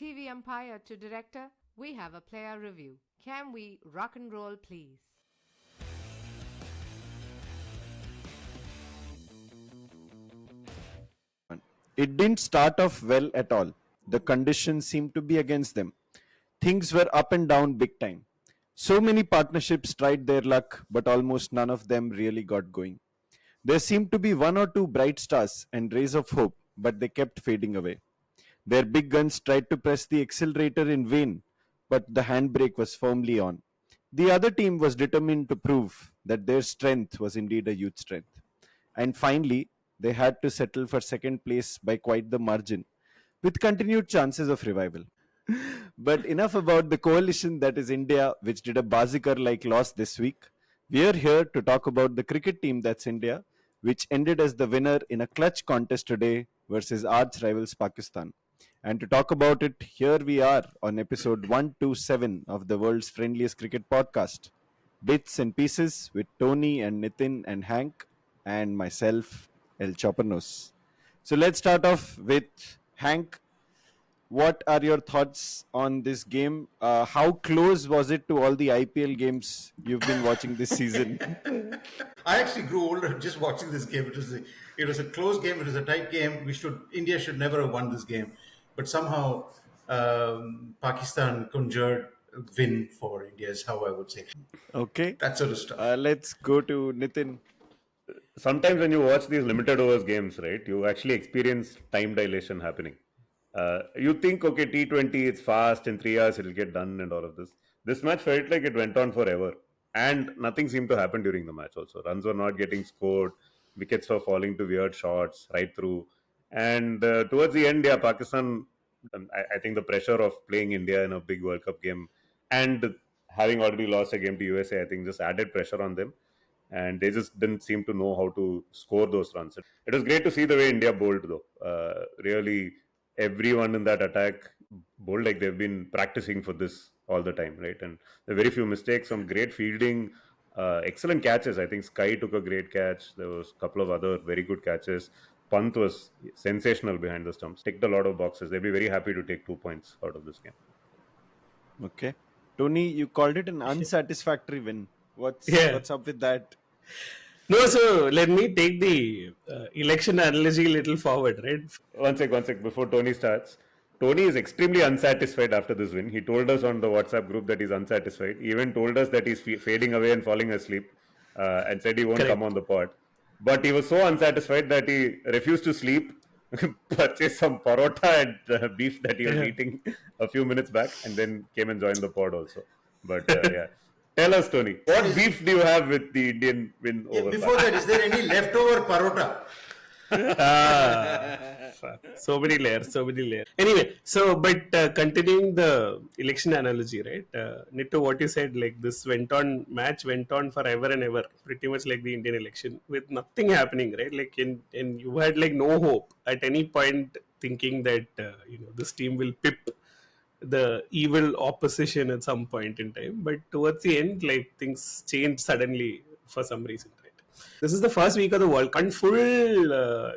TV umpire to director, we have a player review. Can we rock and roll, please? It didn't start off well at all. The conditions seemed to be against them. Things were up and down big time. So many partnerships tried their luck, but almost none of them really got going. There seemed to be one or two bright stars and rays of hope, but they kept fading away. Their big guns tried to press the accelerator in vain, but the handbrake was firmly on. The other team was determined to prove that their strength was indeed a youth strength. And finally, they had to settle for second place by quite the margin, with continued chances of revival. But enough about the coalition that is India, which did a Bazikar like loss this week. We are here to talk about the cricket team that's India, which ended as the winner in a clutch contest today versus arch rivals Pakistan. And to talk about it, here we are on episode 127 of the world's friendliest cricket podcast. Bits and pieces with Tony and Nitin and Hank and myself, El Chopernos. So let's start off with Hank. What are your thoughts on this game? How close was it to all the IPL games you've been watching this season? I actually grew older just watching this game. It was a close game. It was a tight game. India should never have won this game, but somehow Pakistan conjured a win for India. Is how I would say. Okay. That sort of stuff. Let's go to Nitin. Sometimes when you watch these limited overs games, right, you actually experience time dilation happening. You think, okay, T20, it's fast, in 3 hours it'll get done and all of this. This match felt like it went on forever. And nothing seemed to happen during the match also. Runs were not getting scored. Wickets were falling to weird shots right through. And towards the end, Pakistan, I think the pressure of playing India in a big World Cup game and having already lost a game to USA, I think just added pressure on them. And they just didn't seem to know how to score those runs. It was great to see the way India bowled though. Really, everyone in that attack bowled like they've been practicing for this all the time, right? And there were very few mistakes, some great fielding, excellent catches. I think Sky took a great catch. There was a couple of other very good catches. Pant was sensational behind the stumps. Ticked a lot of boxes. They'd be very happy to take 2 points out of this game. Okay. Tony, you called it an unsatisfactory win. What's up with that? No, so let me take the election analogy a little forward, right? One sec, before Tony starts. Tony is extremely unsatisfied after this win. He told us on the WhatsApp group that he's unsatisfied. He even told us that he's fading away and falling asleep and said he won't come on the pod. But he was so unsatisfied that he refused to sleep, purchased some parota and beef that he was eating a few minutes back, and then came and joined the pod also. But yeah. Tell us, Tony, what beef do you have with the Indian win over? Before that, is there any leftover parota? So many layers. Anyway, but continuing the election analogy, right? Nitto, what you said, like this match went on forever and ever, pretty much like the Indian election, with nothing happening, right? Like and you had like no hope at any point thinking that this team will pip the evil opposition at some point in time, but towards the end, like things changed suddenly for some reason, right? This is the first week of the World Cup, and full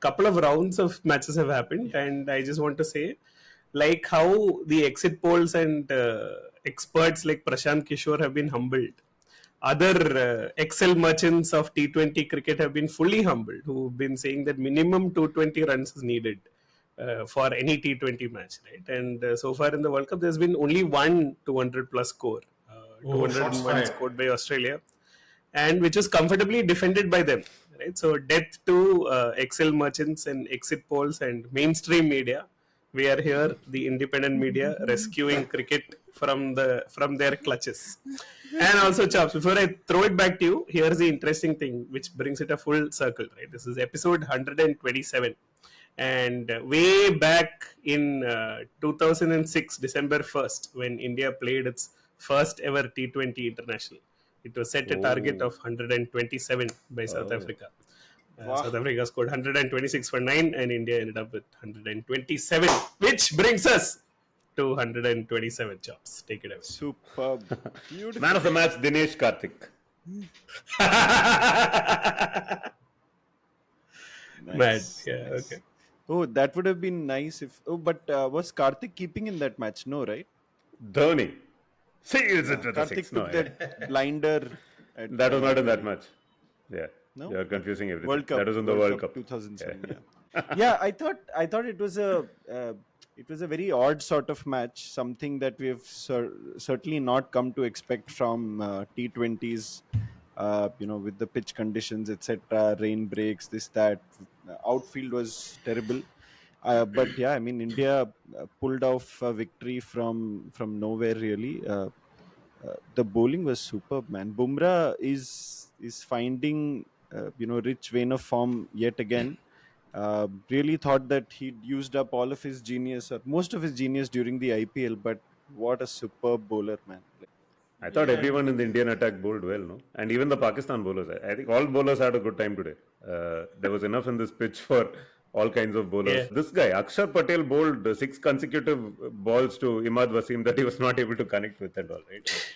couple of rounds of matches have happened, and I just want to say, like how the exit polls and experts like Prashant Kishore have been humbled, other Excel merchants of T20 cricket have been fully humbled, who've been saying that minimum 220 runs is needed for any T20 match, right? And so far in the World Cup, there's been only one 200 plus score, 201 scored by Australia, and which was comfortably defended by them, right? So death to Excel merchants and exit polls and mainstream media. We are here, the independent media, rescuing cricket from their clutches. And also, Chops, before I throw it back to you, here's the interesting thing which brings it a full circle, right? This is episode 127. And way back in 2006, December 1st, when India played its first ever T20 international, it was set a target of 127 by South Africa. South Africa scored 126 for 9, and India ended up with 127, which brings us to 127 Chops. Take it away. Superb. Beautiful. Man of the match, Dinesh Karthik. Mad. Yeah, okay. Oh, that would have been nice if. Oh, but was Karthik keeping in that match? No, right? Dhoni. See, is Yeah, it with a Karthik six? No, took yeah. that blinder at That was not in that Delhi. match. Yeah, No, you're confusing everything. World That Cup, was in the World World Cup Cup. 2007. Yeah. Yeah, yeah. I thought it was a very odd sort of match. Something that we have certainly not come to expect from T20s. With the pitch conditions, etc., rain breaks, this that. Outfield was terrible. But yeah, I mean, India pulled off a victory from nowhere. Really, the bowling was superb, man. Bumrah is finding rich vein of form yet again. Really thought that he'd used up all of his genius or most of his genius during the IPL, but what a superb bowler, man. I thought Yeah, everyone in the Indian attack bowled well, no? And even the Pakistan bowlers. I think all bowlers had a good time today. There was enough in this pitch for all kinds of bowlers. Yeah. This guy, Akshar Patel, bowled 6 consecutive balls to Imad Wasim that he was not able to connect with and all, right?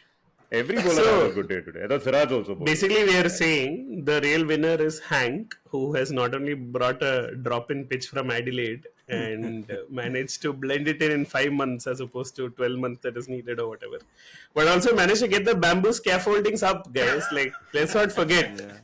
Every bowler had a So good day today. I thought Siraj also bowled. basically, we are saying the real winner is Hank, who has not only brought a drop-in pitch from Adelaide and managed to blend it in 5 months as opposed to 12 months that is needed or whatever, but also managed to get the bamboo scaffoldings up, guys. Like, let's not forget. Yeah.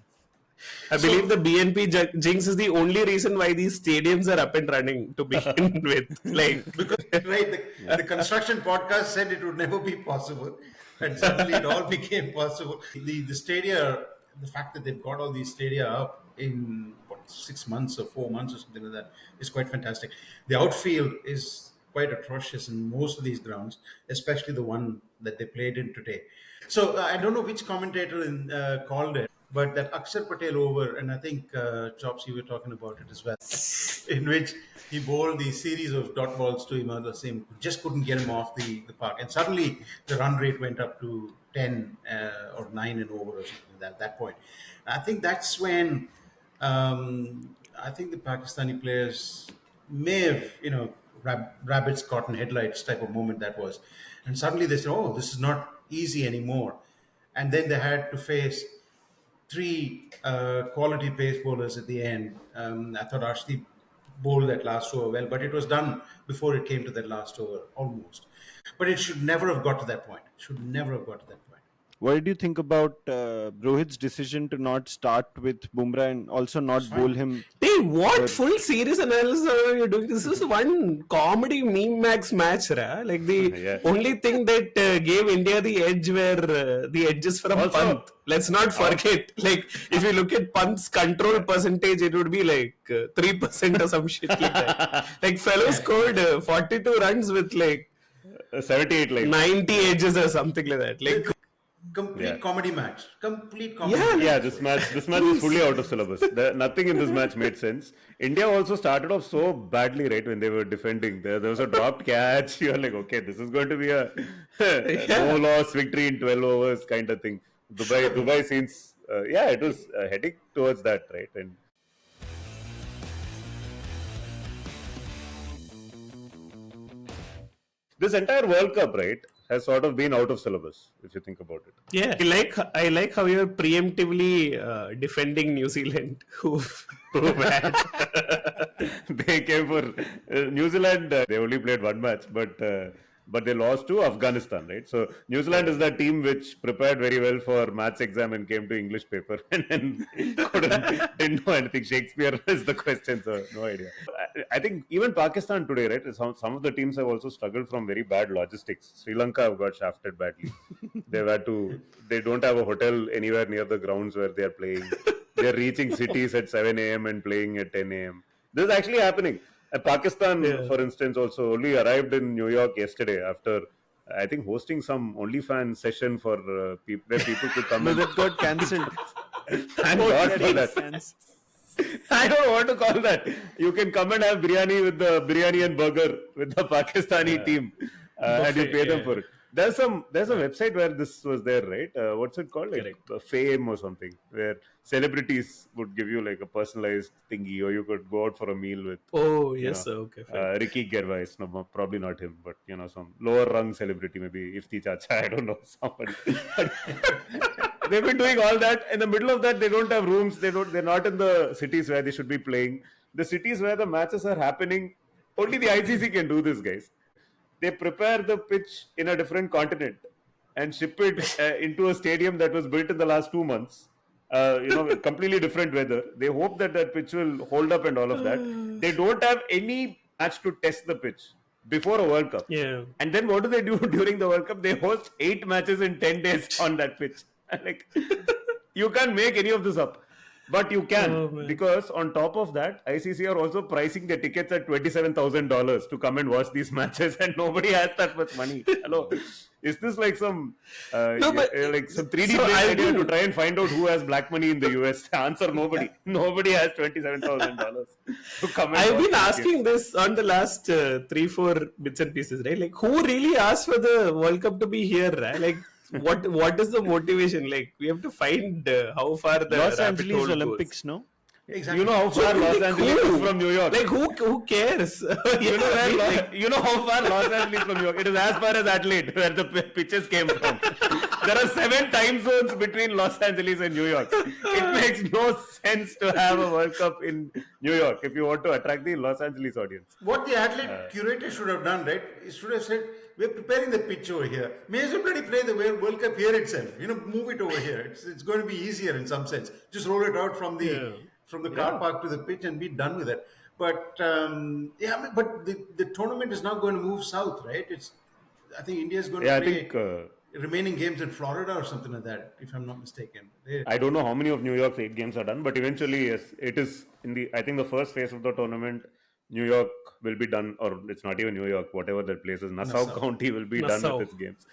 I believe the BNP jinx is the only reason why these stadiums are up and running to begin with. Like, because right, the construction podcast said it would never be possible, and suddenly it all became possible. The stadia, the fact that they've got all these stadia up in 6 months or 4 months or something like that is quite fantastic. The outfield is quite atrocious in most of these grounds, especially the one that they played in today. So I don't know which commentator called it, but that Akshar Patel over, and I think Chops, you were talking about it as well, in which he bowled the series of dot balls to Imad Wasim, just couldn't get him off the park. And suddenly the run rate went up to 10 or 9 and over or something at that point. I think that's when I think the Pakistani players may have, rabbits caught in headlights type of moment that was. And suddenly they said, oh, this is not easy anymore. And then they had to face three quality pace bowlers at the end. I thought Arshdeep bowled that last over well, but it was done before it came to that last over, almost. But it should never have got to that point. Should never have got to that point. What did you think about Rohit's decision to not start with Bumrah and also not bowl him? hey, what full serious analysis are you doing? This is one comedy meme max match, ra? Like the Yeah. only thing that gave India the edge were the edges from Also- Pant. Let's not forget. Like, if you look at Pant's control percentage, it would be like 3% or some shit like that. Like, fellow scored 42 runs with like 78 lives. 90 edges or something like that. Like, Complete Yeah. comedy match. Complete comedy Yeah. match. Yeah, this match is fully out of syllabus. Nothing in this match made sense. India also started off so badly, right, when they were defending. There was a dropped catch. You're like, okay, this is going to be a no loss victory in 12 overs kind of thing. Dubai seems, it was heading towards that, right? And this entire World Cup, right, has sort of been out of syllabus, if you think about it. yeah, I like how you're preemptively defending New Zealand, who had They came for New Zealand. They only played one match, but they lost to Afghanistan, right? So New Zealand is that team which prepared very well for maths exam and came to English paper and then didn't know anything. Shakespeare is the question, so no idea. I think even Pakistan today, right? Some of the teams have also struggled from very bad logistics. Sri Lanka have got shafted badly. They don't have a hotel anywhere near the grounds where they are playing. They're reaching cities at 7 a.m. and playing at 10 a.m. This is actually happening. Pakistan, for instance, also only arrived in New York yesterday after, I think, hosting some OnlyFans session for where people could come. No, and that got cancelled. Thank God for that. I don't know what to call that. You can come and have biryani and burger with the Pakistani team, and you pay them for it. There's a website where this was there, right? What's it called? Like Fame or something, where celebrities would give you like a personalized thingy, or you could go out for a meal with. Oh, yes, okay. Fine. Ricky Gervais, no, probably not him, but some lower rung celebrity, maybe Ifti Chacha, I don't know, somebody. They've been doing all that. In the middle of that, they don't have rooms. They're not in the cities where they should be playing. the cities where the matches are happening, only the ICC can do this, guys. They prepare the pitch in a different continent and ship it into a stadium that was built in the last 2 months. Completely different weather. They hope that pitch will hold up and all of that. They don't have any match to test the pitch before a World Cup. Yeah. And then what do they do during the World Cup? They host 8 matches in 10 days on that pitch. Like, you can't make any of this up. But you can, because on top of that, ICC are also pricing the tickets at $27,000 to come and watch these matches, and nobody has that much money. Hello, is this like some like some 3D idea to try and find out who has black money in the US? The answer: nobody. Nobody has $27,000 to come. And I've been asking this on the last 3-4 bits and pieces, right? Like, who really asked for the World Cup to be here, right? Like, what is the motivation? Like, we have to find how far the Los rabbit Angeles hole Olympics, goes. no? Exactly. You know how far Los Angeles is from New York. Like, who cares? You know how far Los Angeles from New York? It is as far as Adelaide, where the pitches came from. There are 7 time zones between Los Angeles and New York. It makes no sense to have a World Cup in New York if you want to attract the Los Angeles audience. What the athlete curator should have done, right? He should have said, we're preparing the pitch over here. May as well bloody play the World Cup here itself. Move it over here. It's going to be easier in some sense. Just roll it out from the car park to the pitch and be done with it. But but the tournament is now going to move south, right? I think India is going to play remaining games in Florida or something like that, if I'm not mistaken. I don't know how many of New York's 8 games are done, but eventually, yes, it is I think the first phase of the tournament, New York will be done, or it's not even New York, whatever that place is, Nassau County will be done with its games.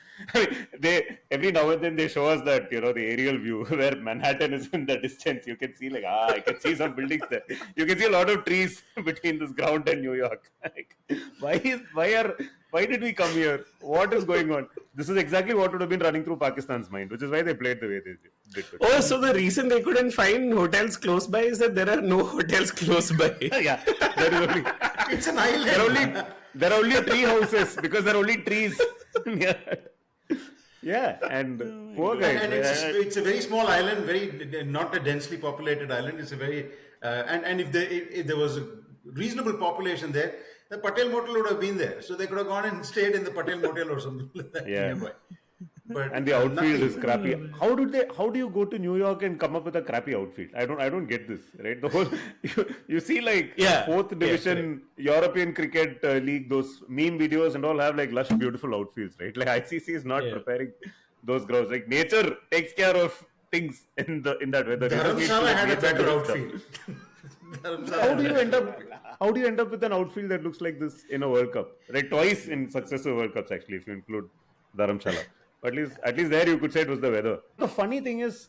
Every now and then they show us that, the aerial view where Manhattan is in the distance. You can see I can see some buildings there. You can see a lot of trees between this ground and New York. Why did we come here? What is going on? This is exactly what would have been running through Pakistan's mind, which is why they played the way they did. Oh, so the reason they couldn't find hotels close by is that there are no hotels close by. Yeah, there is only. It's an island. There are only tree houses because there are only trees. Yeah, and poor guys. And it's a very small island, very not a densely populated island. It's a very and if there was a reasonable population there, the Patel Motel would have been there, so they could have gone and stayed in the Patel Motel or something like that. Yeah. Nearby. But and the outfield is crappy. How do you go to New York and come up with a crappy outfield? I don't get this, right? The whole you see 4th division European cricket league, those meme videos and all have lush beautiful outfields, right? ICC is not preparing those grounds. Nature takes care of things in that weather. Dharamshala had a better outfield. How do you end up with an outfield that looks like this in a World Cup? Right, twice in successive World Cups actually, if you include Dharamshala. But at least there you could say it was the weather. The funny thing is,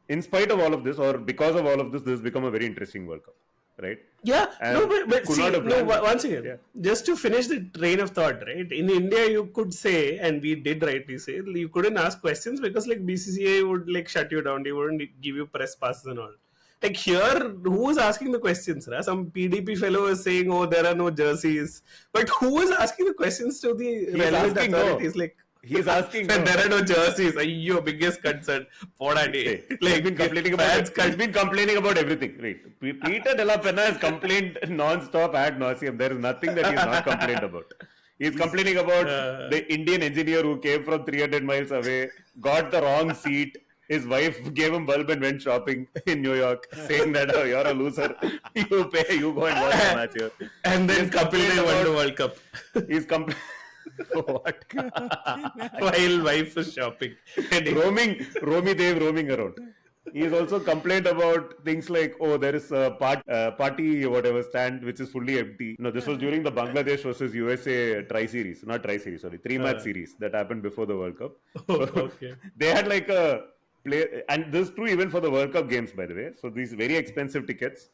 in spite of all of this, or because of all of this has become a very interesting World Cup, right? Yeah, And but see, once again, Yeah. just to finish the train of thought, right? In India, you could say, and we did rightly say, you couldn't ask questions because BCCI would shut you down. They wouldn't give you press passes and all. Here, who was asking the questions? Right? Some PDP fellow was saying, "Oh, there are no jerseys," but who was asking the questions to the relevant authorities? He's asking. There are no jerseys. Your biggest concern. He's been complaining about everything. Right? Peter De La Penna has complained non-stop ad nauseum. There is nothing that he's not complained about. He's complaining about the Indian engineer who came from 300 miles away, got the wrong seat. His wife gave him bulb and went shopping in New York, saying that you're a loser. You go and watch the match here. And then Kapil won the World Cup. He's complaining. What? While wife is shopping. roaming around. He's also complained about things like, there is a party stand which is fully empty. No, this was during the Bangladesh versus USA three-match series that happened before the World Cup. Okay. They had a play, and this is true even for the World Cup games, by the way. So these very expensive tickets,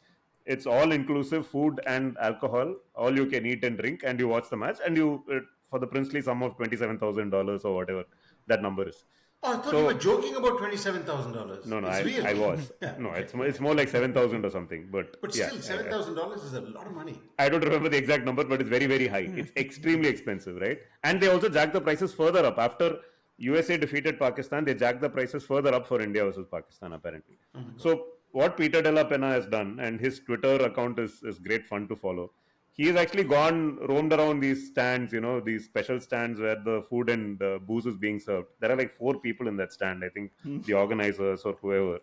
it's all inclusive food and alcohol, all you can eat and drink, and you watch the match, and you for the princely sum of $27,000 or whatever that number is. Oh, I thought you were joking about $27,000. No, it's real. I was. No, it's more like 7,000 or something. But still, $7,000 is a lot of money. I don't remember the exact number, but it's very, very high. It's extremely expensive, right? And they also jacked the prices further up. After USA defeated Pakistan, they jacked the prices further up for India versus Pakistan, apparently. So what Peter Della Pena has done, and his Twitter account is great fun to follow. He has actually roamed around these stands, these special stands where the food and booze is being served. There are like 4 people in that stand, I think, the organizers or whoever.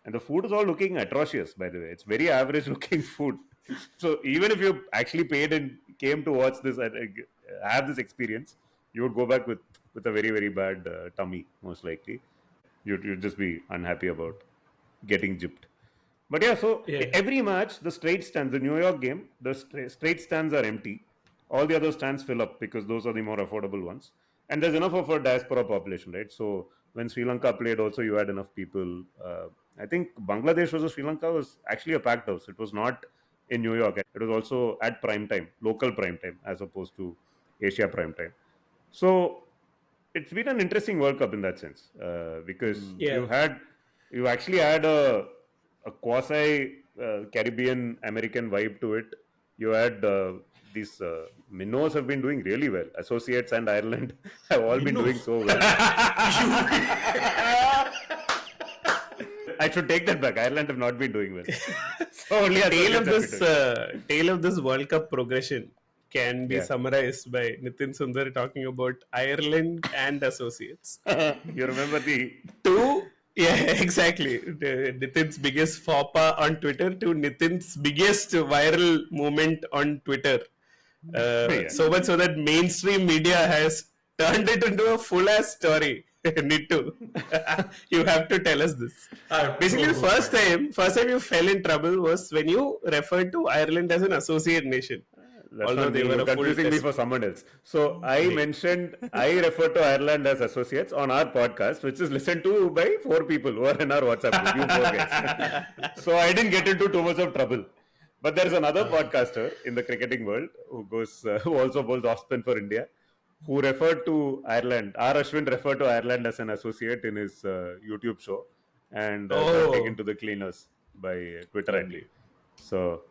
And the food is all looking atrocious, by the way. It's very average looking food. So even if you actually paid and came to watch this, have this experience, you would go back with a very, very bad tummy, most likely. You'd just be unhappy about getting gypped. But yeah, so every match, the straight stands, the New York game, the straight stands are empty. All the other stands fill up because those are the more affordable ones. And there's enough of a diaspora population, right? So when Sri Lanka played, also you had enough people. I think Bangladesh versus Sri Lanka was actually a packed house. It was not in New York. It was also at prime time, local prime time, as opposed to Asia prime time. So it's been an interesting World Cup in that sense because you actually had a quasi Caribbean American vibe to it. You had these minnows have been doing really well. Associates and Ireland have all been doing so well. I should take that back. Ireland have not been doing well. So only tale of this World Cup progression can be summarized by Nitin Sundar talking about Ireland and associates. You remember the two? Yeah, exactly. Nitin's biggest faux pas on Twitter to Nitin's biggest viral moment on Twitter. So much so that mainstream media has turned it into a full-ass story. Nitu, you have to tell us this. Basically, first time you fell in trouble was when you referred to Ireland as an associate nation. Although they were confusing me for someone else. So I refer to Ireland as associates on our podcast, which is listened to by 4 people who are in our WhatsApp group, you 4 guys. So I didn't get into too much of trouble. But there's another podcaster in the cricketing world who also bowls off-spin for India, who referred to Ireland. R. Ashwin referred to Ireland as an associate in his YouTube show and got taken to the cleaners by Twitter only. So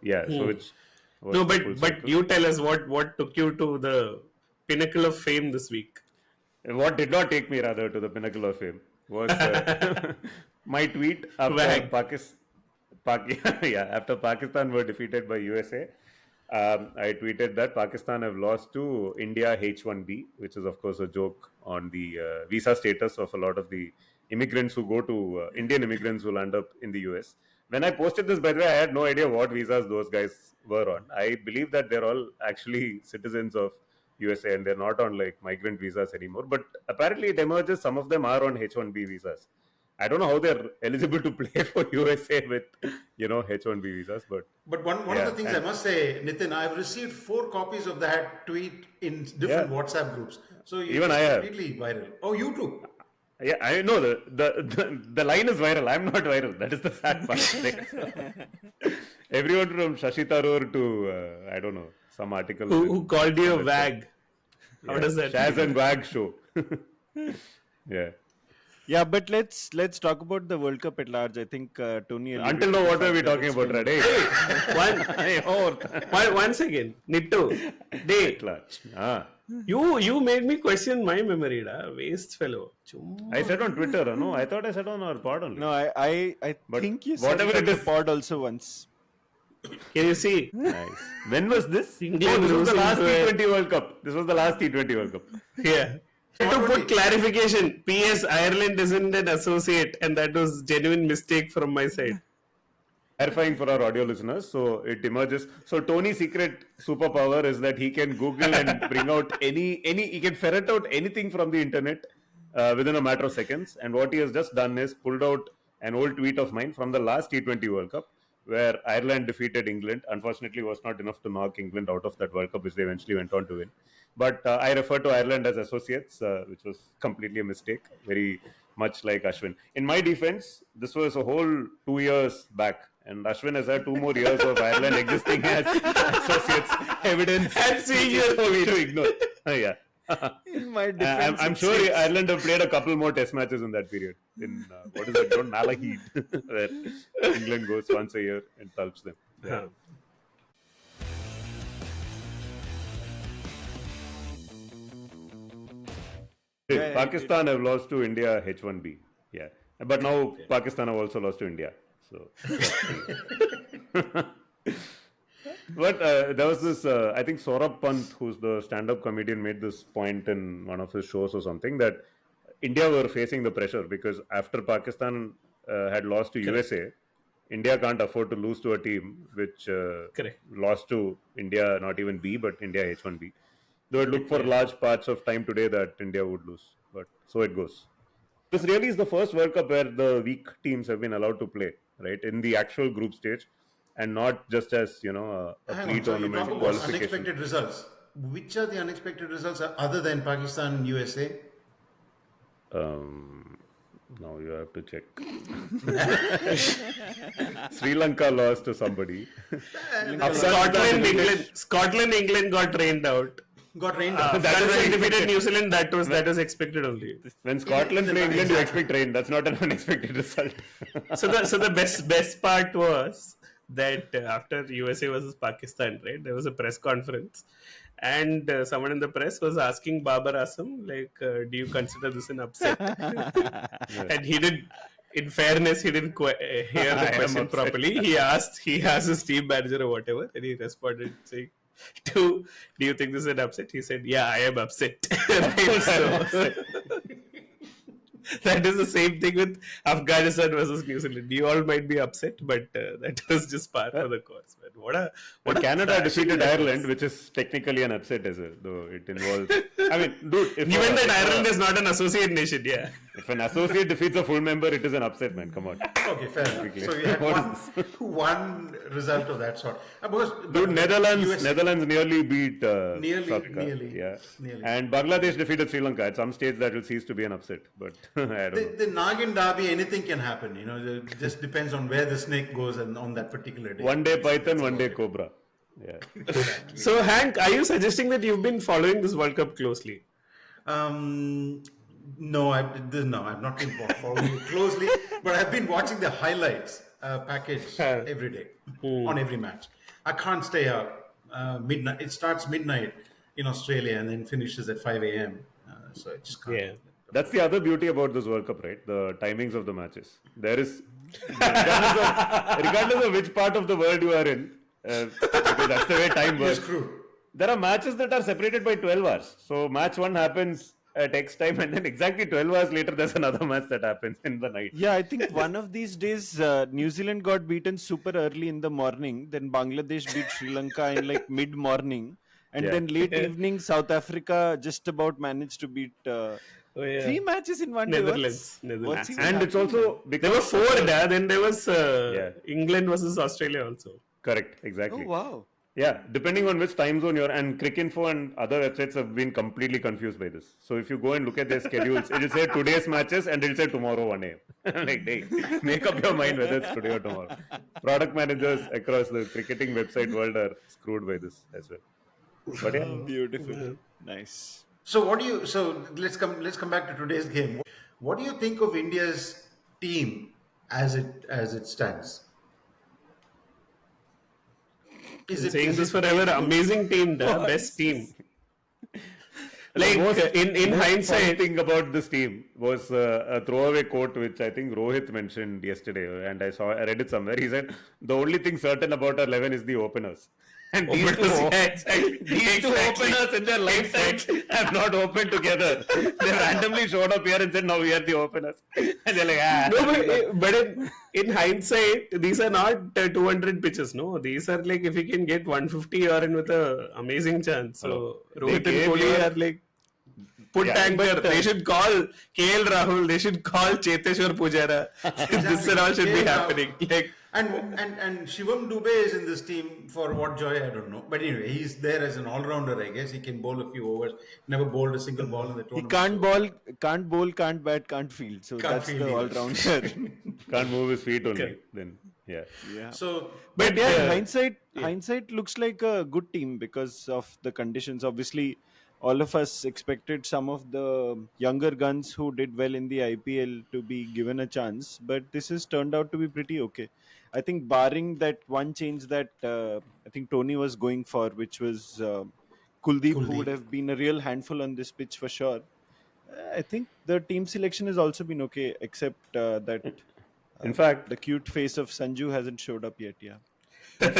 but you tell us what took you to the pinnacle of fame this week. What did not take me rather to the pinnacle of fame was my tweet after after Pakistan were defeated by USA. I tweeted that Pakistan have lost to India H1B, which is of course a joke on the visa status of a lot of the immigrants who go to Indian immigrants who land up in the US. When I posted this, by the way, I had no idea what visas those guys were on. I believe that they're all actually citizens of USA and they're not on like migrant visas anymore. But apparently it emerges some of them are on H1B visas. I don't know how they're eligible to play for USA with, H1B visas. But one of the things I must say, Nitin, I've received 4 copies of that tweet in different WhatsApp groups. So even I have. Completely viral. Oh, you too. Yeah, I know the line is viral. I'm not viral. That is the sad part. Everyone from Shashi Tharoor to I don't know, some article who called you a wag. How does that? Shaz and Wag show. Yeah, but let's talk about the World Cup at large. I think Tony. Until now, what were we talking about, right? Once again, Nittu. Day. You made me question my memory, waste fellow. I said on Twitter, no? I thought I said on our pod only. No, I think you said it on the pod also once. Can you see? Nice. When was this? This was the last T20 World Cup. This was the last T20 World Cup. Yeah. To put clarification, PS Ireland isn't an associate, and that was genuine mistake from my side. Clarifying for our audio listeners, so it emerges. So Tony's secret superpower is that he can Google and bring out he can ferret out anything from the internet within a matter of seconds. And what he has just done is pulled out an old tweet of mine from the last T20 World Cup, where Ireland defeated England. Unfortunately, was not enough to knock England out of that World Cup, which they eventually went on to win. But I refer to Ireland as associates, which was completely a mistake, very much like Ashwin. In my defense, this was a whole 2 years back. And Ashwin has had 2 more years of Ireland existing as associates. Evidence and seeing for me to ignore. Yeah. In my defense, I'm sure Ireland have played a couple more test matches in that period. In what is it, Malahide, where England goes once a year and tulps them. Yeah. Pakistan have lost to India H1B. Yeah. But now Pakistan have also lost to India. So, but there was this, I think Saurabh Pant, who's the stand-up comedian, made this point in one of his shows or something that India were facing the pressure because after Pakistan had lost to USA, India can't afford to lose to a team which Correct. lost to India, not even B, but India H1B. Though it looked for large parts of time today that India would lose, but so it goes. This really is the first World Cup where the weak teams have been allowed to play, right, in the actual group stage, and not just as a Hang on, so you pre-tournament talk about qualification. unexpected results. Which are the unexpected results other than Pakistan and USA? Now you have to check. Sri Lanka lost to somebody. Scotland, England got rained out. Got rained out. Afghanistan defeated New Zealand. That was expected only. When Scotland play England, you expect rain. That's not an unexpected result. So the best part was that after USA versus Pakistan, right? There was a press conference, and someone in the press was asking Babar Azam, like, do you consider this an upset? And he did. In fairness, he didn't hear the question properly. He asked his team manager or whatever, and he responded saying, do you think this is an upset? He said, yeah, I am upset. So, that is the same thing with Afghanistan versus New Zealand. You all might be upset, but that was just par for the course. Man. What Canada defeated Ireland, which is technically an upset as well, though it involves. I mean, dude, given that Ireland is not an associate nation, yeah. If an associate defeats a full member, it is an upset, man. Come on. Okay, fair enough. So you had one result of that sort. Dude, Netherlands nearly beat South Africa. Nearly. Yeah. And Bangladesh defeated Sri Lanka. At some stage, that will cease to be an upset. But I don't know. The Nagin Derby, anything can happen. It just depends on where the snake goes and on that particular day. One day Python, one day Cobra. Yeah. Exactly. So, Hank, are you suggesting that you've been following this World Cup closely? No, I've not been following it closely, but I've been watching the highlights package every day on every match. I can't stay up midnight. It starts midnight in Australia and then finishes at 5 a.m. So I just can't. Yeah. That's the other beauty about this World Cup, right? The timings of the matches. There is, regardless of which part of the world you are in, because that's the way time works. There are matches that are separated by 12 hours. So match one happens at X time, and then exactly 12 hours later, there's another match that happens in the night. Yeah, I think one of these days, New Zealand got beaten super early in the morning. Then Bangladesh beat Sri Lanka in like mid-morning. And then late evening, South Africa just about managed to beat 3 matches in one day. Netherlands. And it's also there were 4. Then there was England versus Australia also. Correct, exactly. Oh, wow. Yeah, depending on which time zone you're, and Cricinfo and other websites have been completely confused by this. So if you go and look at their schedules, it'll say today's matches and it'll say tomorrow 1 a.m. Like, hey, make up your mind whether it's today or tomorrow. Product managers across the cricketing website world are screwed by this as well. But yeah, Beautiful. Nice. So let's come back to today's game. What do you think of India's team as it stands? Saying this forever, amazing team, the best team. Like in hindsight, thing about this team was a throwaway quote which I think Rohit mentioned yesterday, and I read it somewhere. He said the only thing certain about our 11 is the openers. And these two openers in their lifetime have not opened together. They randomly showed up here and said, "Now we are the openers." And they're like, No, but in hindsight, these are not 200 pitches. No, these are like if you can get 150, you're in with a amazing chance. So Rohit and Kohli are like tanker. They should call KL Rahul. They should call Cheteshwar Pujara. This and all should be happening. Like. And Shivam Dubey is in this team for what joy, I don't know. But anyway, he's there as an all-rounder, I guess. He can bowl a few overs. Never bowled a single ball in the tournament. He can't bowl, can't bat, can't field. So that's the all-rounder. can't move his feet only. Then yeah. So, but yeah, hindsight looks like a good team because of the conditions. Obviously, all of us expected some of the younger guns who did well in the IPL to be given a chance, but this has turned out to be pretty okay. I think barring that one change that I think Tony was going for, which was Kuldeep, who would have been a real handful on this pitch for sure. I think the team selection has also been okay, except that In fact, The cute face of Sanju hasn't showed up yet. Yeah. in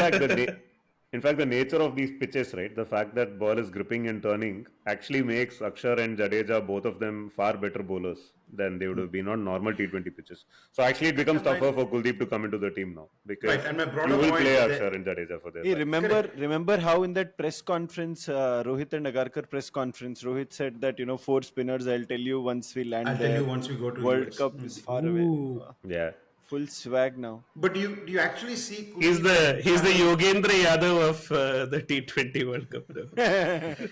fact, the nature of these pitches, right? The fact that ball is gripping and turning actually makes Akshar and Jadeja, both of them, far better bowlers than they would have been on normal T20 pitches. So actually, it becomes tougher for Kuldeep to come into the team now because Right, and my broader you will point play is Akshar that- and Jadeja for their Hey, back. remember how in that press conference, Rohit and Agarkar press conference, Rohit said that, 4 spinners, I'll tell you once we land I'll there. tell you once we go to World US. Cup is far away. Yeah. Full swag now. But do you actually see? He's Kuldeep the Chahal- Yogendra Yadav of the T20 World Cup.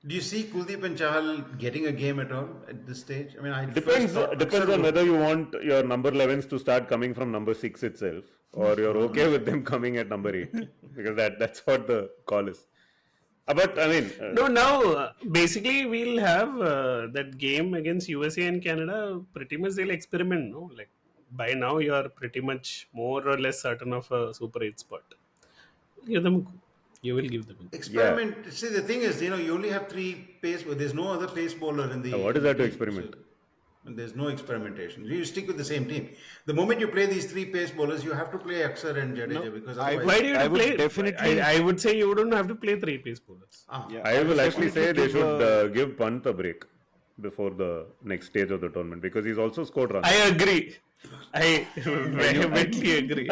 Do you see Kuldeep and Chahal getting a game at all at this stage? I mean, I Depends on whether you want your number 11s to start coming from number 6 itself, or you're okay with them coming at number 8, because that's what the call is. But I mean, No, now basically we'll have that game against USA and Canada. Pretty much they'll experiment. No, like by now you are pretty much more or less certain of a Super 8 spot. Give them a go. You will give them a go. experiment. See, the thing is, you only have 3 pace. There's no other pace bowler in the. what is that to team, experiment? so there's no experimentation. You stick with the same team. The moment you play these 3 pace bowlers, you have to play Akshar and Jadeja because otherwise. Why do you have I to would play? definitely- I would say you don't have to play 3 pace bowlers. Yeah, I will would actually say definitely they give should give Pant a break before the next stage of the tournament, because he's also scored runs. I agree. I vehemently agree.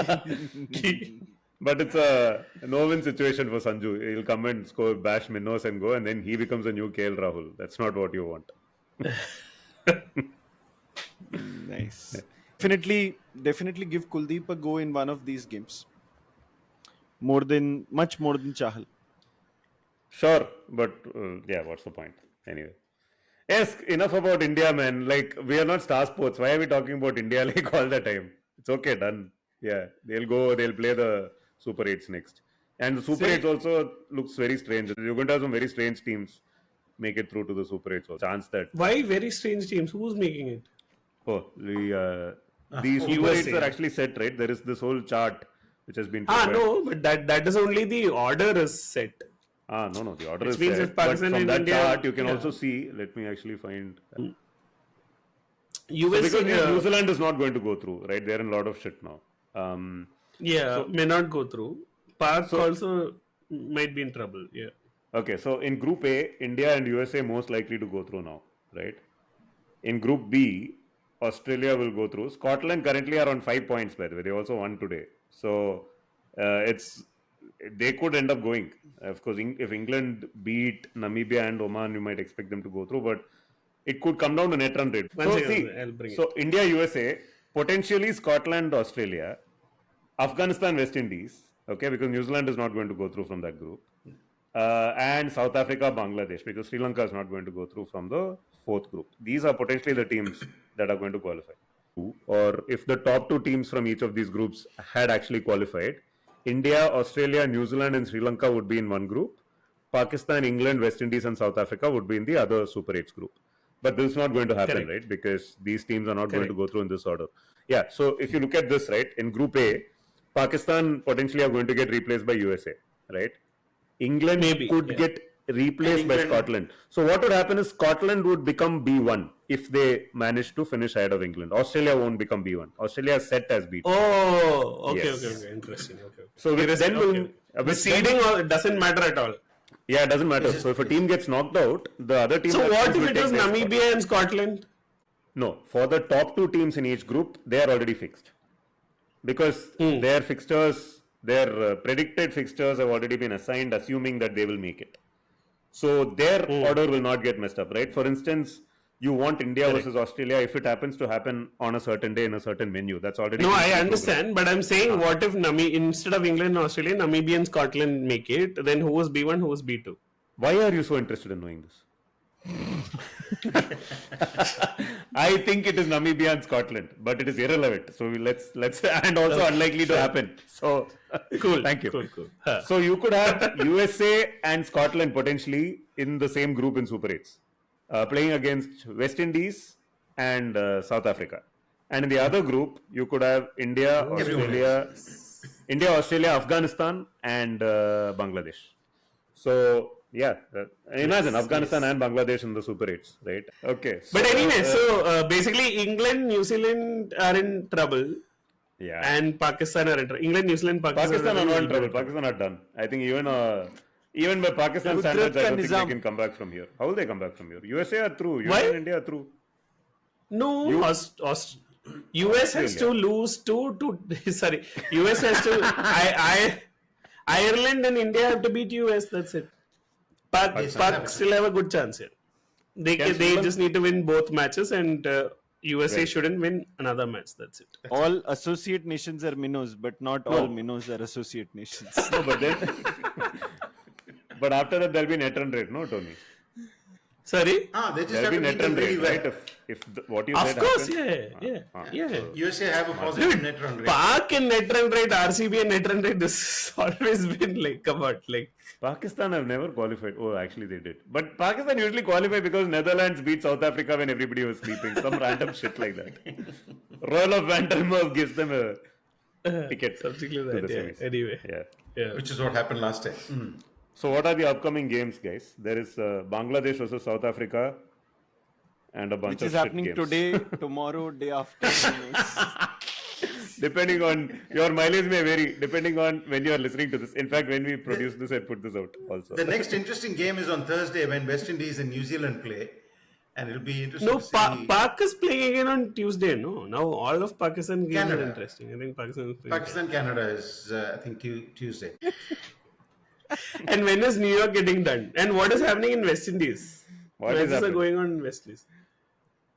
But it's a no-win situation for Sanju. He'll come and score, bash Minnos and go, and then he becomes a new KL Rahul. That's not what you want. Nice. Definitely give Kuldeep a go in one of these games. Much more than Chahal. Sure, but yeah, what's the point? Anyway. Yes, enough about India, man. Like, we are not Star Sports. Why are we talking about India like all the time? It's okay, done. Yeah, they'll play the Super 8s next. And the Super 8s also looks very strange. You're going to have some very strange teams make it through to the Super 8s. Chance that. Why very strange teams? Who's making it? Oh, the Super USA. 8s are actually set, right? There is this whole chart which has been Ah, prepared. no, but that is only the order is set. No, the order Which is means set. if But Pakistan from and that India- chart, you can yeah. also see. Let me actually find. USA, Because New Zealand is not going to go through, right? They're in a lot of shit now. may not go through. Park also might be in trouble. Yeah. Okay, so in Group A, India and USA most likely to go through now, right? In Group B, Australia will go through. Scotland currently are on 5 points, by the way. They also won today. So they could end up going. Of course, if England beat Namibia and Oman, you might expect them to go through, but it could come down to net run rate. One So second, see, I'll bring so India, USA, potentially Scotland, Australia, Afghanistan, West Indies, okay, because New Zealand is not going to go through from that group, and South Africa, Bangladesh, because Sri Lanka is not going to go through from the 4th group. These are potentially the teams that are going to qualify. Or if the top 2 teams from each of these groups had actually qualified, India, Australia, New Zealand, and Sri Lanka would be in one group. Pakistan, England, West Indies, and South Africa would be in the other Super 8s group. But this is not going to happen, Correct. right? Because these teams are not going to go through in this order. Yeah, so if you look at this, right, in Group A, Pakistan potentially are going to get replaced by USA, right? England could get replaced by Scotland. So what would happen is Scotland would become B1 if they manage to finish ahead of England. Australia won't become B1. Australia is set as B2. Oh, okay, Yes. okay. Interesting. Okay. So with then okay. The seeding doesn't matter at all. Yeah, it doesn't matter. So if a team gets knocked out, the other team. So what if will it take was their spot. Namibia and Scotland? No, for the top 2 teams in each group, they are already fixed. Because their fixtures, their predicted fixtures have already been assigned, assuming that they will make it. So their order will not get messed up, right? For instance, you want India versus Australia if it happens to happen on a certain day in a certain venue. That's already. No, been I pre-programmed. understand, but I'm saying, what if instead of England and Australia, Namibia and Scotland make it? Then who was B1, who was B2? Why are you so interested in knowing this? I think it is Namibia and Scotland, but it is irrelevant. So let's and also unlikely to happen. So Cool. Thank you. Cool. So you could have USA and Scotland potentially in the same group in Super 8s, playing against West Indies and South Africa. And in the other group, you could have India, Australia, Afghanistan, and Bangladesh. So yeah, imagine Afghanistan and Bangladesh in the Super 8s, right? Okay. But anyway, so basically England, New Zealand are in trouble. Yeah. And Pakistan are in trouble. England, New Zealand, Pakistan are not in trouble. in Pakistan are done. I think even by Pakistan standards, I don't think they Nizam. can come back from here. How will they come back from here? USA are through. Why? USA and India are through. No, You- US has to lose sorry, US has to. Ireland and India have to beat US. That's it. Pak still have a good chance here. They Can they Sri Lanka- just need to win both matches, and USA Right. shouldn't win another match. That's it. All associate nations are minnows, but not all minnows are associate nations. No, but then. But after that, there'll be net run rate, no, Tony? Sorry. They just There'll have be to net beat them run really rate, well. right? If what you Of said course, happened. yeah. USA have a positive net run rate. Pak and net run rate, RCB and net run rate. This has always been like, come on, like. Pakistan have never qualified. Oh, actually they did. But Pakistan usually qualify because Netherlands beat South Africa when everybody was sleeping. Some random shit like that. Royal of Vandermeer gives them a ticket. Something to like the that. semis. Yeah. Anyway. Yeah. Which is what happened last time. So what are the upcoming games, guys? There is Bangladesh versus South Africa and a bunch Which of is shit happening games. today, tomorrow, day after. Depending on your mileage may vary depending on when you are listening to this. In fact, when we produce this and put this out also. The next interesting game is on Thursday when West Indies and New Zealand play. And it'll be interesting No, to see. Pak is playing again on Tuesday. No, now all of Pakistan games Canada. are interesting. I think Pakistan is playing. Pakistan Canada is, I think, Tuesday. And when is New York getting done? And what is happening in West Indies? What is Matches are happening? going on in West Indies.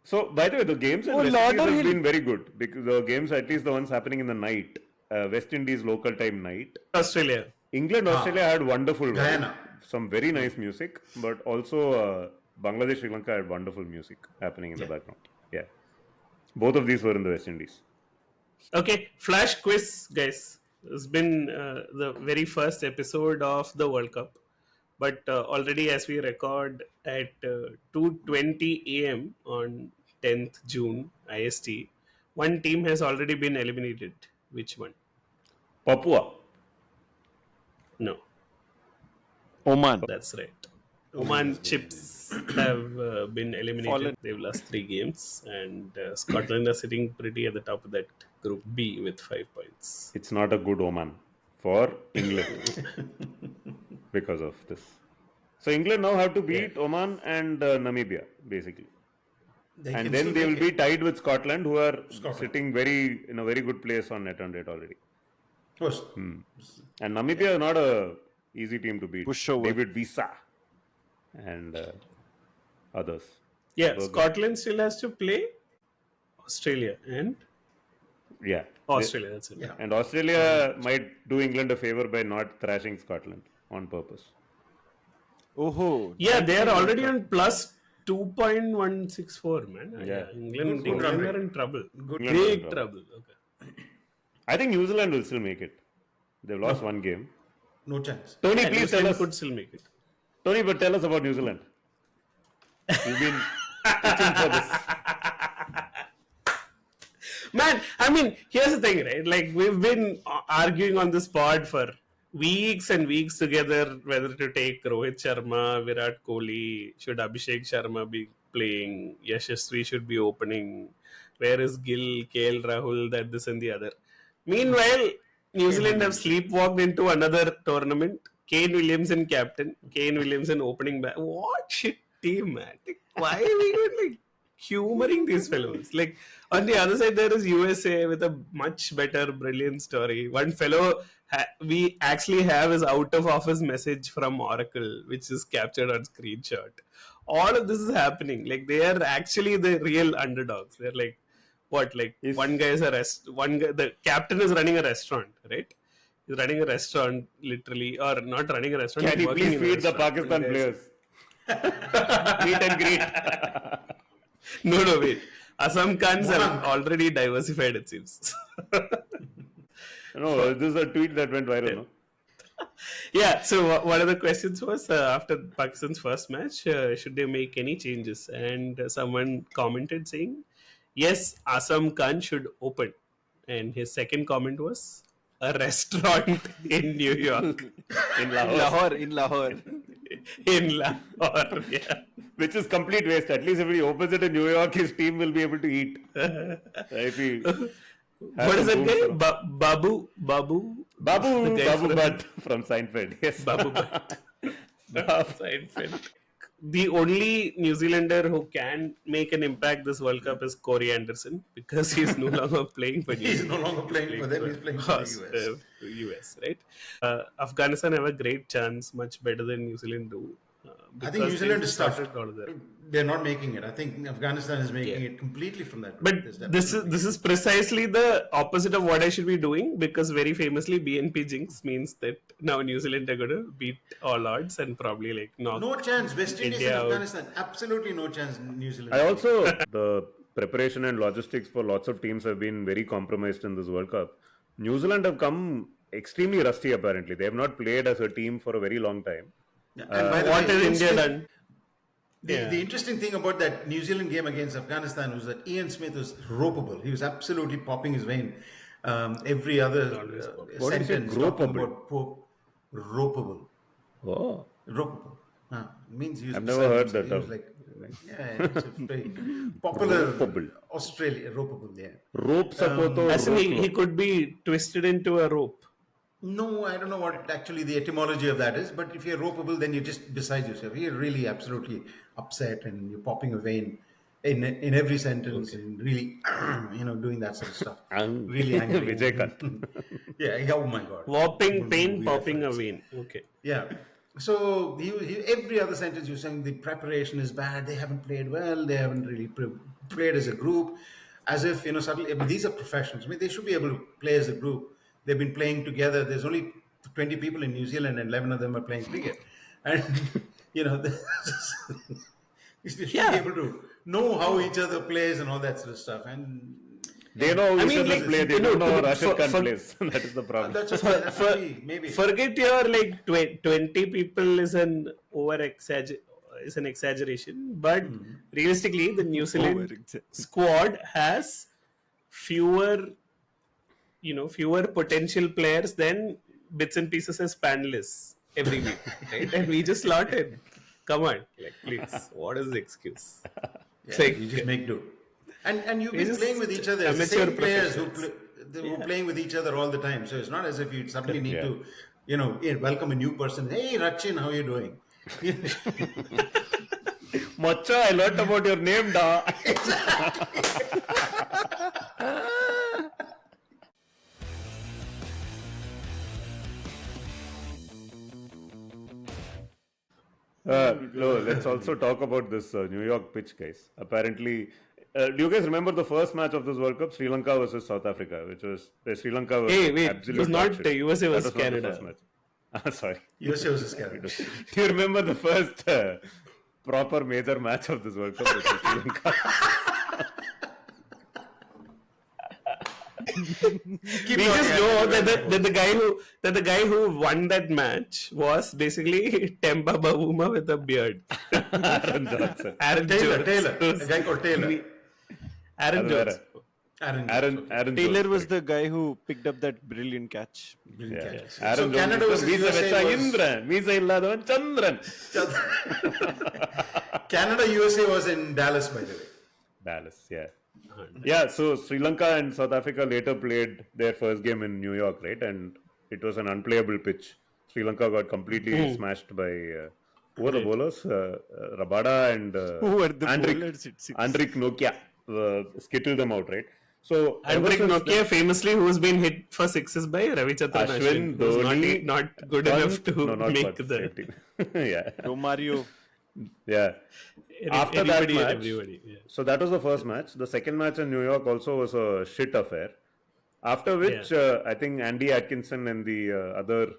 So, by the way, the games in Oh, West Indies Lauderhill. have been very good because the games, at least the ones happening in the night, West Indies local time night. Australia. England, Australia had wonderful, Guyana. some very nice music, but also Bangladesh, Sri Lanka had wonderful music happening in the background. Yeah, both of these were in the West Indies. Okay, flash quiz, guys. It's been the very first episode of the World Cup, but already as we record at 2:20 a.m. on 10th June IST, one team has already been eliminated. Which one? Papua. No, Oman. that's right. Oman Chips have been eliminated. Fallen. They've lost 3 games, and Scotland are sitting pretty at the top of that Group B with 5 points. It's not a good omen for England because of this. So England now have to beat Oman and Namibia basically. They And can then still they will make be it. tied with Scotland, who are Scotland. sitting in a very good place on net run rate already. Of course. And Namibia is not a easy team to beat. Pushover. David Visa and others. Yeah, Burger. Scotland still has to play Australia and Yeah. Australia. That's it. Yeah. And Australia might do England a favor by not thrashing Scotland on purpose. Oh, Yeah, they are already on plus 2.164, man. Yeah. England, Good run England rate. are in trouble. Good. England are in Big trouble. Okay. I think New Zealand will still make it. They've lost one game. No chance. Tony, Yeah, New please tell Zealand us. could still make it. Tony, but tell us about New Zealand. You've been itching for this. Man, I mean, here's the thing, right? Like, we've been arguing on this pod for weeks and weeks together whether to take Rohit Sharma, Virat Kohli, should Abhishek Sharma be playing, Yashasvi should be opening, where is Gill, KL Rahul, that, this, and the other. Meanwhile, New Zealand have sleepwalked into another tournament. Kane Williamson captain, Kane Williamson opening back. What shit team, man? Like, why are we even like humoring these fellows? Like, on the other side, there is USA with a much better, brilliant story. One fellow we actually have his out of office message from Oracle, which is captured on screenshot. All of this is happening. Like, they are actually the real underdogs. They're like, what? Like, one guy is the captain is running a restaurant, right? He's running a restaurant, literally, or not running a restaurant. Can he's you working please in a feed the restaurant. Pakistan And guys- players? Meet and greet. No, wait. Assam Khans have already diversified, it seems. No, this is a tweet that went viral, no? Yeah, so one of the questions was after Pakistan's first match, should they make any changes? And someone commented saying, yes, Assam Khan should open. And his second comment was, a restaurant in New York. In Lahore. in Lahore. In Lahore, yeah. Which is complete waste. At least if he opens it in New York, his team will be able to eat. If he What is that guy? Babu? Babu The guy from- Bhatt from Seinfeld. Yes. Babu Bhatt. Seinfeld. The only New Zealander who can make an impact this World Cup is Corey Anderson, because he's no longer playing for New He's Zealand. no longer playing for them. He's playing for the US. US, right? Afghanistan have a great chance, much better than New Zealand do. I think New because Zealand they is stuffed. started out of there. They're not making it. I think Afghanistan is making it completely from that. But this is precisely the opposite of what I should be doing, because very famously BNP jinx means that now New Zealand are going to beat all odds and probably like knock No chance. West Indies India and out. Afghanistan. Absolutely no chance. New Zealand. I also, the preparation and logistics for lots of teams have been very compromised in this World Cup. New Zealand have come extremely rusty apparently. They have not played as a team for a very long time. And by the What way, has Ian India Smith- done? The interesting thing about that New Zealand game against Afghanistan was that Ian Smith was ropeable. He was absolutely popping his vein. Every other What did you say, sentence talking gropeable? about ropeable. Oh. Ropeable. Means he was I've never heard that He was term. like, it's a very popular Ropeable. Australia ropeable. Yeah. Rope sapoto. As in rope. he could be twisted into a rope. No, I don't know what actually the etymology of that is, but if you're ropeable, then you're just beside yourself. You're really absolutely upset and you're popping a vein in every sentence and really, doing that sort of stuff. Really angry. Vijay Yeah, oh my God. Whopping pain, Weird popping a reference. vein. Okay. Yeah. So he every other sentence you're saying the preparation is bad. They haven't played well. They haven't really played as a group. As if, suddenly, these are professionals. They should be able to play as a group. They've been playing together. There's only 20 people in New Zealand and 11 of them are playing cricket. And, they should be able to know how each other plays and all that sort of stuff. And They know how each other like, play. They you know, don't know how to- Rashid Khan for- plays. That is the problem. that's okay. That might be, maybe. Forget your like 20 people is an exaggeration, but realistically, the New Zealand squad has fewer potential players than bits and pieces as panelists every week, right? And we just slotted. Come on, like, please, what is the excuse? Yeah, Like, you just make do. And you've We been just playing with each other. It's the amateur same players who professionals. were playing with each other all the time. So it's not as if you suddenly need Yeah. to, welcome a new person. Hey, Rachin, how are you doing? Macha, I learned about your name, da. No, let's also talk about this New York pitch, guys. Apparently, do you guys remember the first match of this World Cup, Sri Lanka versus South Africa, which was Sri Lanka was Hey, wait, absolute it was not dog shit. USA That versus was not the Canada. first match. Sorry. USA versus Canada. Do you remember the first proper major match of this World Cup versus Sri Lanka? We just know that the guy who won that match was basically Temba Bavuma with a beard. Aaron Johnson. Aaron Taylor, Jones. a guy called Taylor. Aaron Jones. Aaron Taylor Jones. was the guy who picked up that brilliant catch. Brilliant Yeah. catch. Aaron So Jones Canada is versus the Meesa USA Vecha was, Indran. Meesa illadavan Chandran. Canada USA was in Dallas, by the way. Dallas, yeah. Yeah, so Sri Lanka and South Africa later played their first game in New York, right? And it was an unplayable pitch. Sri Lanka got completely smashed by who were the bowlers? Rabada and Who were the bowlers, it seems? Andrik Nokia skittled them out, right? So ever Andrik since Nokia, famously, who has been hit for sixes by Ravichandran Ashwin, Ashwin, who's Dhoni, not good Pant- enough to no, not make Pant, the same team. Yeah, Romario. yeah. After that anybody and match, everybody. Yeah. so that was the first match. The second match in New York also was a shit affair. After which, I think Andy Atkinson and the other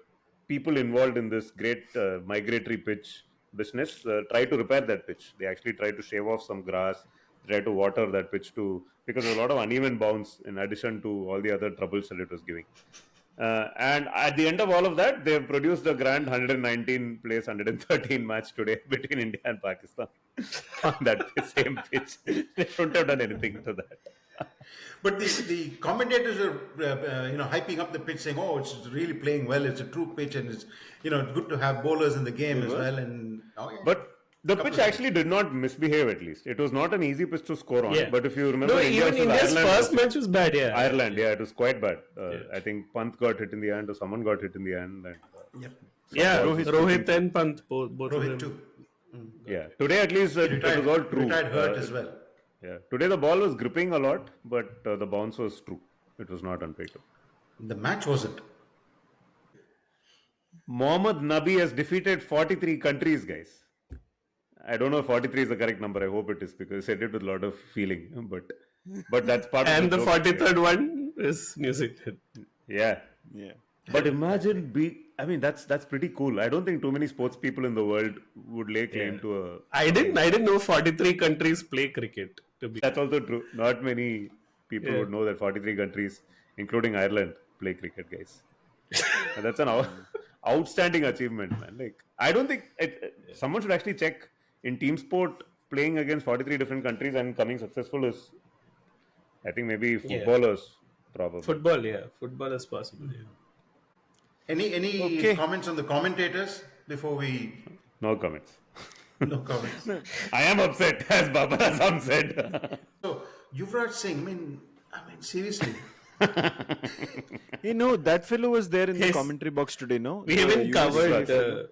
people involved in this great migratory pitch business tried to repair that pitch. They actually tried to shave off some grass, tried to water that pitch because there was a lot of uneven bounce in addition to all the other troubles that it was giving. And at the end of all of that, they have produced a grand 119 place, 113 match today between India and Pakistan on that same pitch. They shouldn't have done anything to that. But the commentators were, hyping up the pitch, saying, "Oh, it's really playing well. It's a true pitch, and it's, good to have bowlers in the game as well." And The pitch actually did not misbehave at least. It was not an easy pitch to score on. Yeah. But if you remember, No, even India's Ireland first match was bad, yeah. Ireland, yeah, it was quite bad. I think Pant got hit in the end or someone got hit in the end. And, Yeah, Rohit and Pant, both of them. Rohit too. yeah, today at least it was all true. Retired hurt as well. Yeah, today the ball was gripping a lot, but the bounce was true. It was not unfair. The match wasn't. Mohammad Nabi has defeated 43 countries, guys. I don't know if 43 is the correct number. I hope it is because I said it with a lot of feeling. But that's part of And the joke. 43rd one is New Zealand. Yeah. Yeah. But imagine I mean, that's pretty cool. I don't think too many sports people in the world would lay claim to a. I didn't know 43 countries play cricket. That's also true. Not many people would know that 43 countries, including Ireland, play cricket, guys. And that's an outstanding achievement, man. Like, I don't think someone should actually check in team sport playing against 43 different countries and coming successful is, I think maybe footballers probably. Football is possible. Yeah. Any comments on the commentators before we? No comments. No comments. I am upset, as Baba Azam said. So Yuvraj Singh. I mean, seriously. Hey, no, that fellow was there in the commentary box today, no? We haven't covered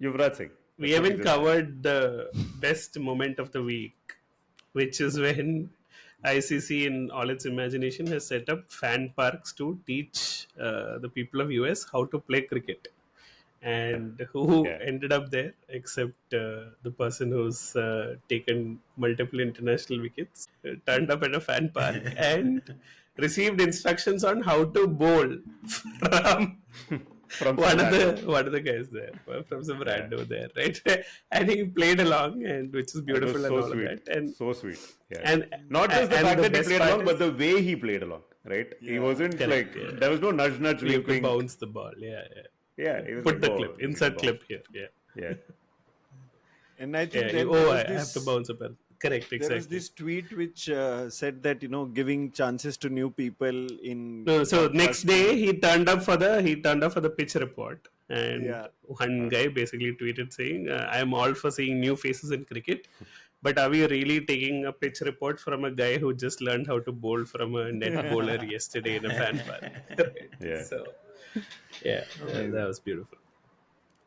Yuvraj Singh. We haven't covered the best moment of the week, which is when ICC, in all its imagination, has set up fan parks to teach the people of US how to play cricket. And who ended up there except the person who's taken multiple international wickets, turned up at a fan park and received instructions on how to bowl from one of the guys there, from some rando there, right? And he played along, and which is beautiful and all sweet. of that. And so sweet. Yeah. And not just the fact that he best played part along, is- but the way he played along, right? He wasn't there was no nudge, you wink, could wink. bounce the ball. Yeah, he was Put like, the oh, clip. you Insert can clip here. Yeah. bounce. And I think Yeah. there Oh, was I this, have to bounce up. Correct. there Exactly. was this tweet which said that, giving chances to new people in. No, so next day he turned up for the pitch report, and one guy basically tweeted saying, "I am all for seeing new faces in cricket, but are we really taking a pitch report from a guy who just learned how to bowl from a net bowler yesterday in a fan park?" Yeah. So, that was beautiful.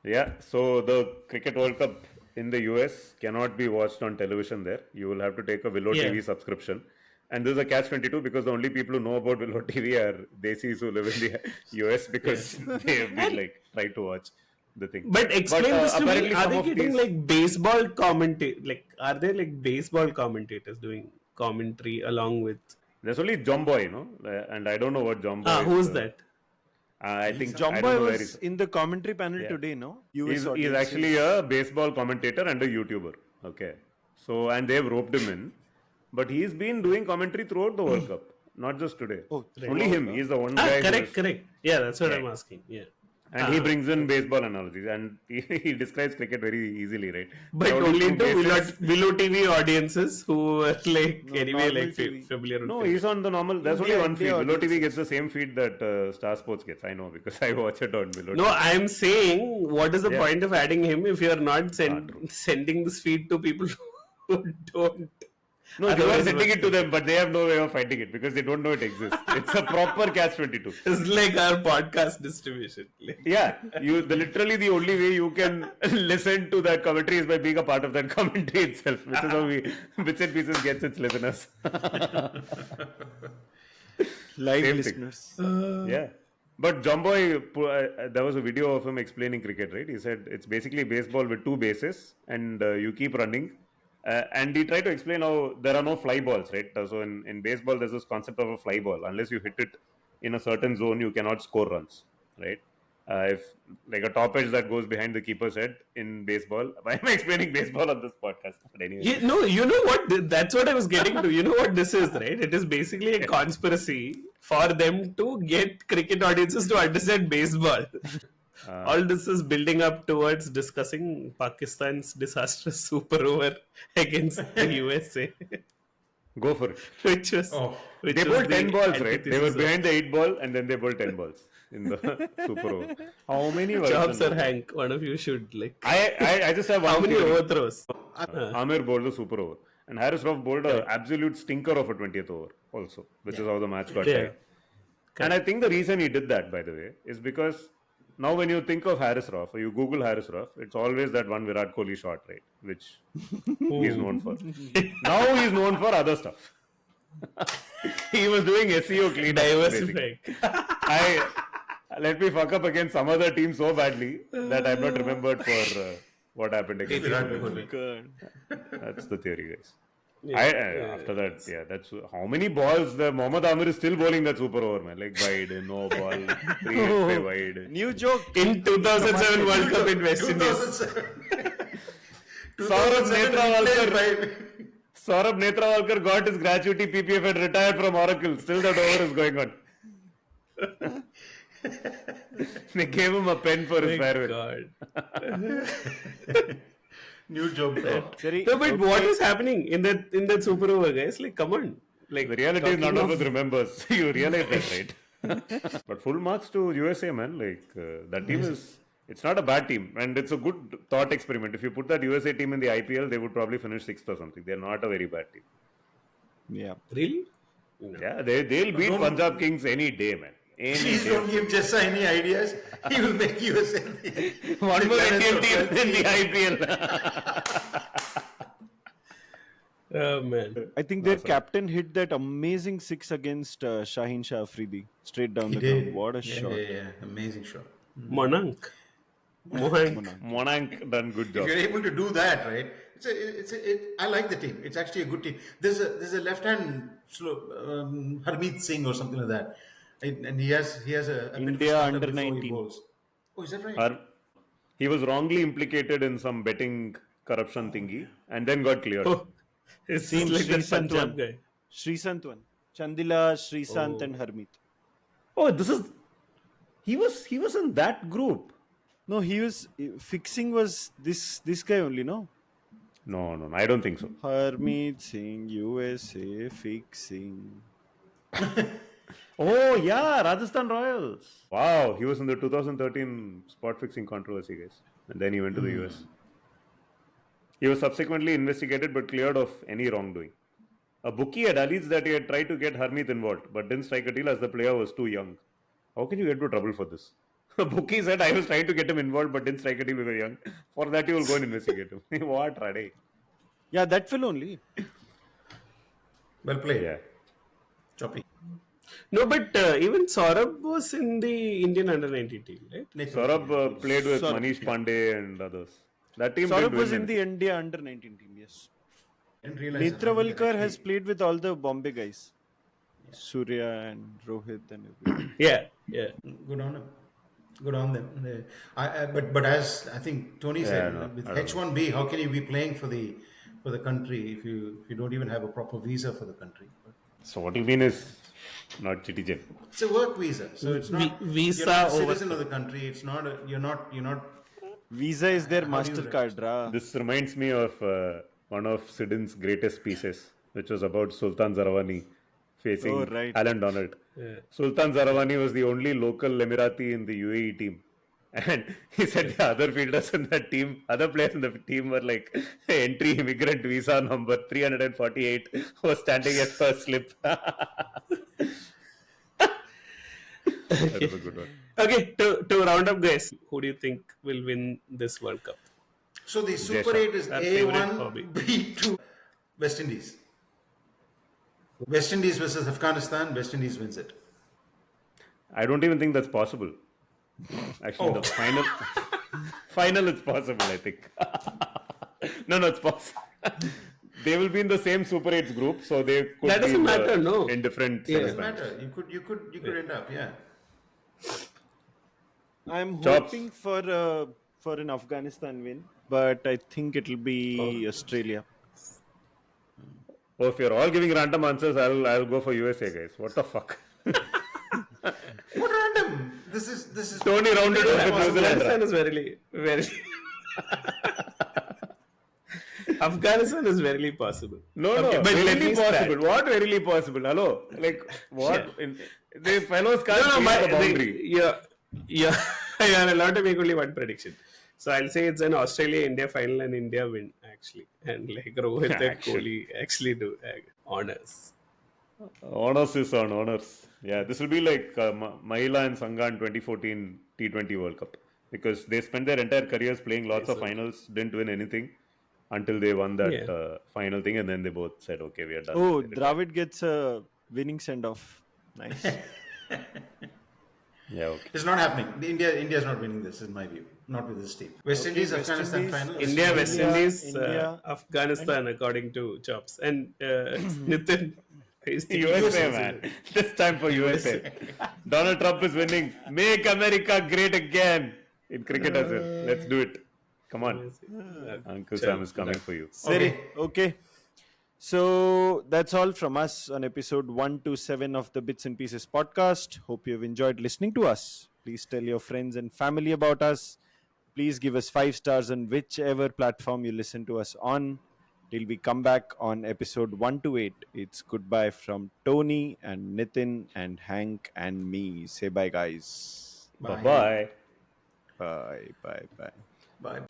Yeah, so the Cricket World Cup in the US cannot be watched on television there. You will have to take a Willow TV subscription. And this is a catch-22 because the only people who know about Willow TV are Desis who live in the US because they have been trying to watch the thing. But explain this to me. apparently Are some they of getting these- baseball commentate? Are there baseball commentators doing commentary along with? There's only Jomboy, and I don't know what Jomboy is. Who's that? I think I John don't Boy know where was he's. in the commentary panel today, no? US He's audiences. actually a baseball commentator and a YouTuber. Okay. So, and they've roped him in. But he's been doing commentary throughout the World Cup, not just today. Oh, only him. He's the one guy. Correct. Yeah, that's what I'm asking. Yeah. And he brings in baseball analogies and he describes cricket very easily, right? But There are only two to bases. Willow TV audiences who are normal TV. familiar with No, it. he's on the normal. There's only one feed. India Willow audience. TV gets the same feed that Star Sports gets. I know because I watch it on Willow No, TV. I'm saying, what is the point of adding him if you're not sending this feed to people who don't? No, they are Otherwise, sending it to them, but they have no way of finding it because they don't know it exists. It's a proper catch-22. It's like our podcast distribution. Yeah, literally the only way you can listen to that commentary is by being a part of that commentary itself, which is how Bits and Pieces gets its listeners. Live Same listeners. Yeah. But Jomboy, there was a video of him explaining cricket, right? He said it's basically baseball with two bases and you keep running. And he tried to explain how there are no fly balls, right? So in baseball, there's this concept of a fly ball. Unless you hit it in a certain zone, you cannot score runs, right? If like a top edge that goes behind the keeper's head in baseball. Why am I explaining baseball on this podcast? But anyway. You know what? That's what I was getting to. You know what this is, right? It is basically a conspiracy for them to get cricket audiences to understand baseball. All this is building up towards discussing Pakistan's disastrous super over against the USA. Go for it. Which was They bowled 10 balls, right? They were behind the 8 ball and then they bowled 10 balls. in the Super Over. How many Jobs versions? or Hank, one of you should like. I just have one How many theory. overthrows? Amir bowled the Super Over. And Harris Ruff bowled an absolute stinker of a 20th over also, which is how the match got Yeah. tied. And I think the reason he did that, by the way, is because now when you think of Harris Ruff, or you Google Harris Ruff, it's always that one Virat Kohli shot, right? Which he's known for. Now he's known for other stuff. He was doing SEO clean. Diversifying. Let me fuck up against some other team so badly that I'm not remembered for what happened against Virat him. Kohli. That's the theory, guys. After that, that's how many balls the Mohammad Amir is still bowling that Super Over, man. Like wide, no ball, 3 wide. New joke. In 2007 World Cup in West Indies. 2007. Saurabh Netrawalkar got his gratuity PPF and retired from Oracle. Still that over is going on. They gave him a pen for his farewell. God. New joke there. No, but what is happening in that Super Over, guys? Like, come on. Like, The reality is none talking of us remembers. You realize that, right? But full marks to USA, man. Like that team is. It's not a bad team, and it's a good thought experiment. If you put that USA team in the IPL, they would probably finish 6th or something. They're not a very bad team. Yeah. Really? Yeah, they'll beat Punjab Kings any day, man. Any Please day. don't give Jessa any ideas. He will make USA. One more Indian team in the IPL. Oh, man. I think their captain hit that amazing 6 against Shaheen Shah Afridi. Straight down the ground. What a shot. Yeah. Amazing shot. Mohank. Monank done good If job. you're able to do that, right? I like the team. It's actually a good team. There's a left hand Harmeet Singh or something like that, and he has a bit of a India startup under before he 19. bowls. Oh, is that right? He was wrongly implicated in some betting corruption thingy and then got cleared. Oh, it's Same like that Srisant Punjab one. guy. Srisant one. Chandila, Srisant and Harmeet. Oh, he was in that group. No, he was fixing was this guy only, no? No, I don't think so. Harmeet Singh, USA, fixing. Oh yeah, Rajasthan Royals. Wow, he was in the 2013 spot fixing controversy, guys, and then he went to the US. He was subsequently investigated but cleared of any wrongdoing. A bookie had alleged that he had tried to get Harmeet involved, but didn't strike a deal as the player was too young. How can you get into trouble for this? A bookie said, I was trying to get him involved but didn't strike a deal because young. For that, you will go and investigate him. What, Rade? Yeah, that fell only. Well played. Yeah. Choppy. No, but even Saurabh was in the Indian under-19 team, right? Saurabh played with Saurabh, Manish Pandey and others. That team Saurabh didn't was win in the India under 19 team, yes. Didn't realize Netrawalkar has played with all the Bombay guys. Surya and Rohit and everyone. Yeah. Good on him. Good on them. But as I think Tony said, with H1B, how can you be playing for the country if you don't even have a proper visa for the country? So what you mean is not citizen. It's a work visa, so it's not Visa you're not a over- citizen of the country. It's not. You're not. Visa is their How do you MasterCard, ra. This reminds me of one of Sidon's greatest pieces, which was about Sultan Zarawani facing Oh, right. Alan Donald. Sultan Zarawani was the only local Emirati in the UAE team. And he said the other fielders in that team, other players in the team were like entry immigrant visa number 348 was standing at first slip. That was a good one. Okay, to round up, guys, who do you think will win this World Cup? So the Super 8 is Our favorite A1, hobby. B2, West Indies. West Indies versus Afghanistan. West Indies wins it. I don't even think that's possible. Actually, the final it's possible, I think. No, it's possible. They will be in the same Super 8s group, so they could That be doesn't matter, no. in different Yeah. Doesn't semifinals. matter. You could end up. Yeah. I'm Chops. hoping for an Afghanistan win, but I think it'll be Australia. Oh, if you're all giving random answers, I'll go for USA, guys. What the fuck? What random? This is. Tony rounded up with New Zealand. Afghanistan is very Afghanistan is very possible. No, Okay, but let verily me possible. start. What verily possible? Hello, like what? Yeah. The fellows can't clear the boundary. Yeah, you're allowed to make only one prediction. So I'll say it's an Australia-India final and India win, actually. And like Rohit and Kohli actually do honors. Honors is on honors. Yeah, this will be like Mahila and Sangha in 2014 T20 World Cup. Because they spent their entire careers playing lots of finals, didn't win anything until they won that final thing, and then they both said, okay, we are done. Oh, Dravid gets a winning send-off. Nice. Yeah, okay. It's not happening. India is not winning this, in my view. Not with this team. West Indies, West Afghanistan Indies. final. India, West Indies, India, Afghanistan, according to Chops. And Nitin. is the USA, man. This time for USA. Donald Trump is winning. Make America great again. In cricket as well. Let's do it. Come on. Uncle Sam is coming for you. Okay. So that's all from us on episode 127 of the Bits and Pieces podcast. Hope you've enjoyed listening to us. Please tell your friends and family about us. Please give us 5 stars on whichever platform you listen to us on. Till we come back on episode 128. It's goodbye from Tony and Nitin and Hank and me. Say bye, guys. Bye-bye. Bye. Bye. Bye. Bye.